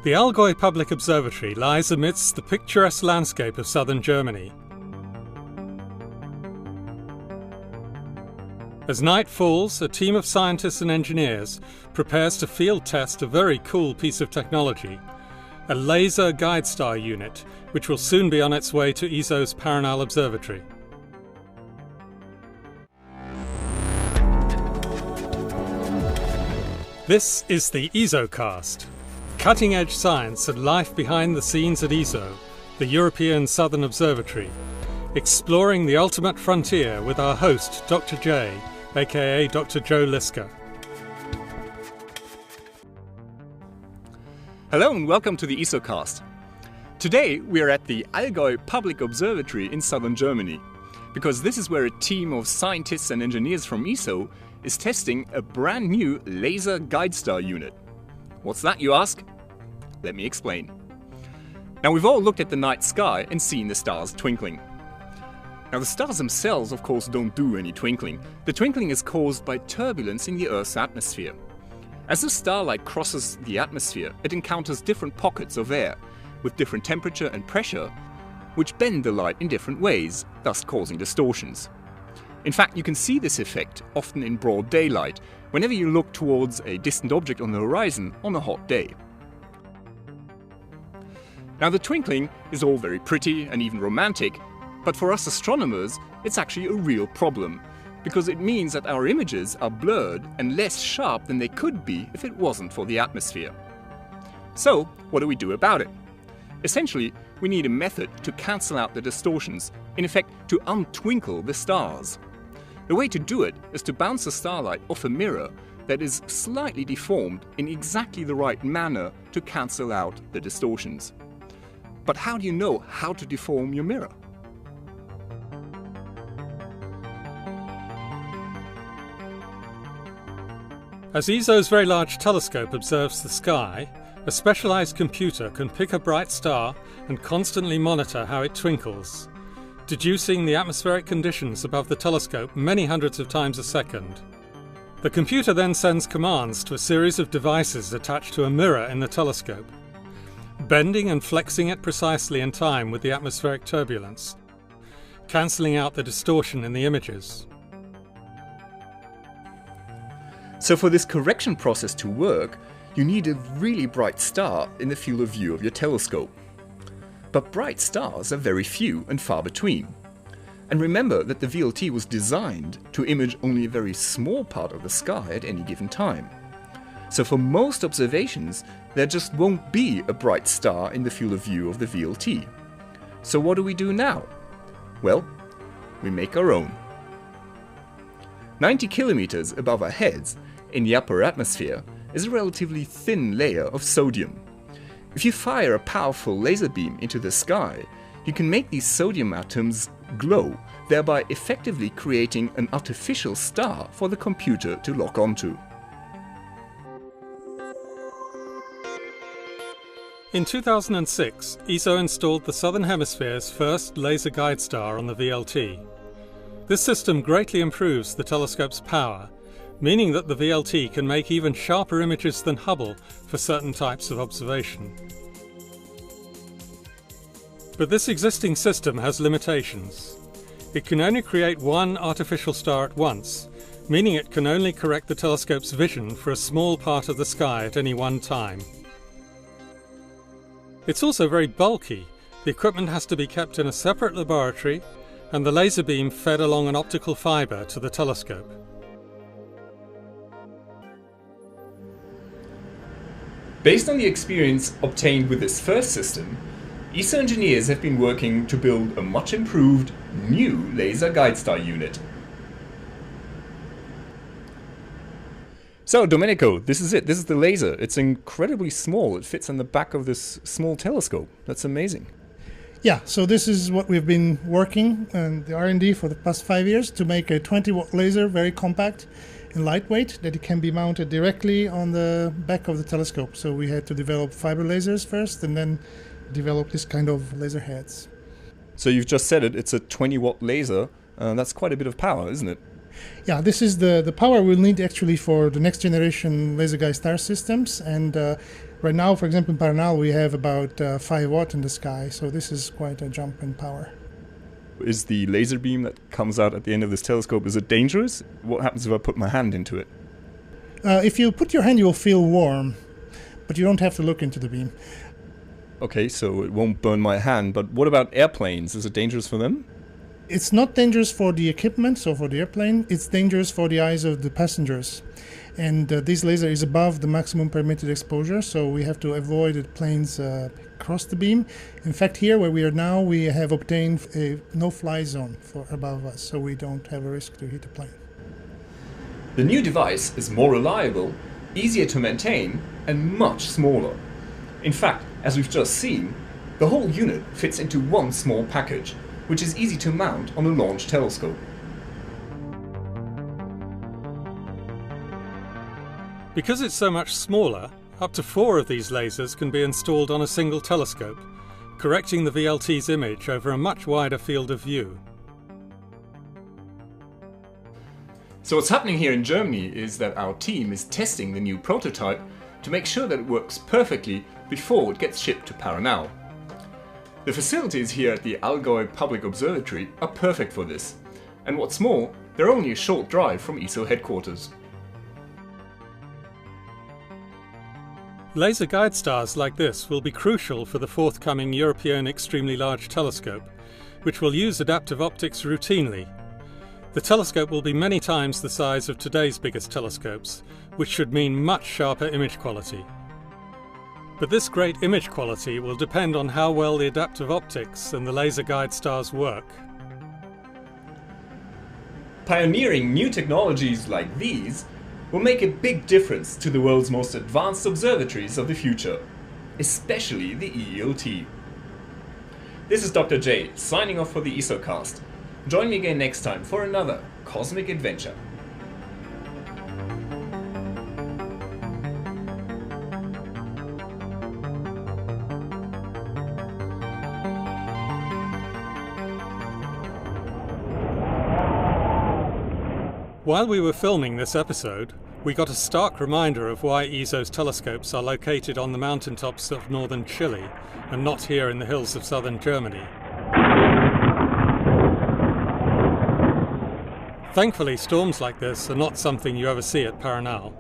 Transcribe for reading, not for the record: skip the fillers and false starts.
The Allgäu Public Observatory lies amidst the picturesque landscape of southern Germany. As night falls, a team of scientists and engineers prepares to field test a very cool piece of technology, a laser guide star unit, which will soon be on its way to ESO's Paranal Observatory. This is the ESOcast, cutting-edge science and life behind the scenes at ESO, the European Southern Observatory, exploring the ultimate frontier with our host, Dr. J, aka Dr. Joe Liska. Hello and welcome to the ESOcast. Today we are at the Allgäu Public Observatory in southern Germany, because this is where a team of scientists and engineers from ESO is testing a brand new laser guide star unit. What's that, you ask? Let me explain. Now, we've all looked at the night sky and seen the stars twinkling. Now, the stars themselves, of course, don't do any twinkling. The twinkling is caused by turbulence in the Earth's atmosphere. As the starlight crosses the atmosphere, it encounters different pockets of air with different temperature and pressure, which bend the light in different ways, thus causing distortions. In fact, you can see this effect often in broad daylight, whenever you look towards a distant object on the horizon on a hot day. Now, the twinkling is all very pretty and even romantic, but for us astronomers, it's actually a real problem, because it means that our images are blurred and less sharp than they could be if it wasn't for the atmosphere. So, what do we do about it? Essentially, we need a method to cancel out the distortions, in effect to untwinkle the stars. The way to do it is to bounce the starlight off a mirror that is slightly deformed in exactly the right manner to cancel out the distortions. But how do you know how to deform your mirror? As ESO's very large telescope observes the sky, a specialized computer can pick a bright star and constantly monitor how it twinkles, deducing the atmospheric conditions above the telescope many hundreds of times a second. The computer then sends commands to a series of devices attached to a mirror in the telescope, bending and flexing it precisely in time with the atmospheric turbulence, cancelling out the distortion in the images. So for this correction process to work, you need a really bright star in the field of view of your telescope. But bright stars are very few and far between. And remember that the VLT was designed to image only a very small part of the sky at any given time. So for most observations, there just won't be a bright star in the field of view of the VLT. So what do we do now? Well, we make our own. 90 kilometers above our heads, in the upper atmosphere, is a relatively thin layer of sodium. If you fire a powerful laser beam into the sky, you can make these sodium atoms glow, thereby effectively creating an artificial star for the computer to lock onto. In 2006, ESO installed the Southern Hemisphere's first laser guide star on the VLT. This system greatly improves the telescope's power, meaning that the VLT can make even sharper images than Hubble for certain types of observation. But this existing system has limitations. It can only create one artificial star at once, meaning it can only correct the telescope's vision for a small part of the sky at any one time. It's also very bulky. The equipment has to be kept in a separate laboratory, and the laser beam fed along an optical fibre to the telescope. Based on the experience obtained with this first system, ESO engineers have been working to build a much improved, new laser guide star unit. So, Domenico, this is it. This is the laser. It's incredibly small. It fits on the back of this small telescope. That's amazing. Yeah, so this is what we've been working on the R&D for the past 5 years to make a 20-watt laser, very compact and lightweight, that it can be mounted directly on the back of the telescope. So we had to develop fiber lasers first and then develop this kind of laser heads. So you've just said it, it's a 20-watt laser. That's quite a bit of power, isn't it? Yeah, this is the power we'll need actually for the next generation laser guide star systems, and Right now, for example, in Paranal, we have about 5 watt in the sky, so this is quite a jump in power. Is the laser beam that comes out at the end of this telescope, is it dangerous? What happens if I put my hand into it? If you put your hand, you will feel warm, but you don't have to look into the beam. Okay, so it won't burn my hand, but what about airplanes? Is it dangerous for them? It's not dangerous for the equipment, so for the airplane. It's dangerous for the eyes of the passengers. And this laser is above the maximum permitted exposure, so we have to avoid that planes cross the beam. In fact, here where we are now, we have obtained a no-fly zone for above us, so we don't have a risk to hit a plane. The new device is more reliable, easier to maintain, and much smaller. In fact, as we've just seen, the whole unit fits into one small package, which is easy to mount on a launch telescope. Because it's so much smaller, up to 4 of these lasers can be installed on a single telescope, correcting the VLT's image over a much wider field of view. So what's happening here in Germany is that our team is testing the new prototype to make sure that it works perfectly before it gets shipped to Paranal. The facilities here at the Allgäu Public Observatory are perfect for this, and what's more, they're only a short drive from ESO headquarters. Laser guide stars like this will be crucial for the forthcoming European Extremely Large Telescope, which will use adaptive optics routinely. The telescope will be many times the size of today's biggest telescopes, which should mean much sharper image quality. But this great image quality will depend on how well the adaptive optics and the laser guide stars work. Pioneering new technologies like these will make a big difference to the world's most advanced observatories of the future, especially the EELT. This is Dr. J, signing off for the ESOcast. Join me again next time for another cosmic adventure. While we were filming this episode, we got a stark reminder of why ESO's telescopes are located on the mountaintops of northern Chile and not here in the hills of southern Germany. Thankfully, storms like this are not something you ever see at Paranal.